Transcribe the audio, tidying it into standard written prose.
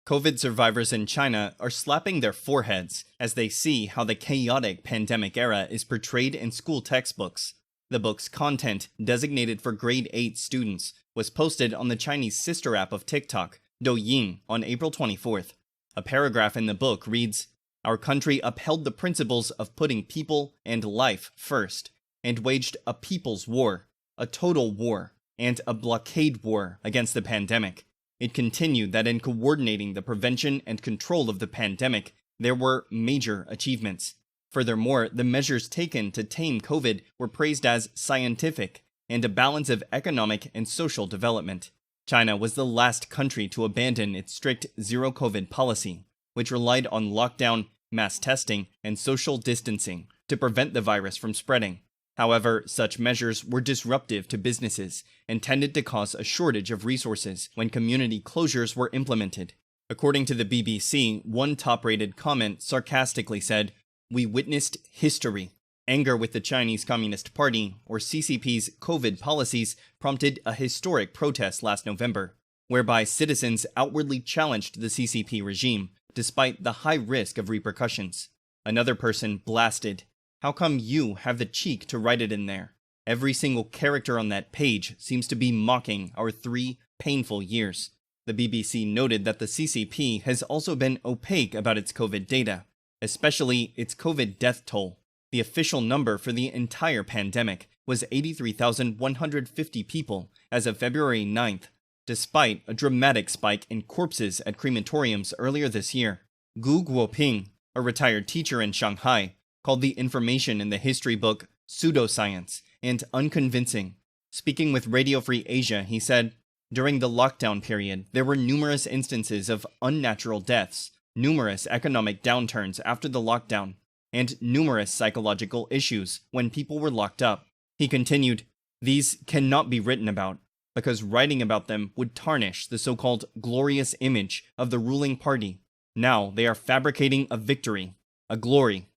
COVID survivors in China are slapping their foreheads as they see how the chaotic pandemic era is portrayed in school textbooks. The book's content, designated for grade 8 students, was posted on the Chinese sister app of TikTok, Douyin, on April 24th. A paragraph in the book reads, "Our country upheld the principles of putting people and life first, and waged a people's war, a total war, and a blockade war against the pandemic. It continued that in coordinating the prevention and control of the pandemic, there were major achievements. Furthermore, the measures taken to tame COVID were praised as scientific and a balance of economic and social development." China was the last country to abandon its strict zero-COVID policy, which relied on lockdown, mass testing, and social distancing to prevent the virus from spreading. However, such measures were disruptive to businesses and tended to cause a shortage of resources when community closures were implemented. According to the BBC, one top-rated comment sarcastically said, "We witnessed history." Anger with the Chinese Communist Party, or CCP's COVID policies, prompted a historic protest last November, whereby citizens outwardly challenged the CCP regime, despite the high risk of repercussions. Another person blasted, "How come you have the cheek to write it in there? Every single character on that page seems to be mocking our 3 painful years." The BBC noted that the CCP has also been opaque about its COVID data, especially its COVID death toll. The official number for the entire pandemic was 83,150 people as of February 9th, despite a dramatic spike in corpses at crematoriums earlier this year. Gu Guoping, a retired teacher in Shanghai, called the information in the history book pseudoscience and unconvincing. Speaking with Radio Free Asia, he said, "During the lockdown period, there were numerous instances of unnatural deaths, numerous economic downturns after the lockdown, and numerous psychological issues when people were locked up." He continued, "These cannot be written about, because writing about them would tarnish the so-called glorious image of the ruling party. Now they are fabricating a victory, a glory,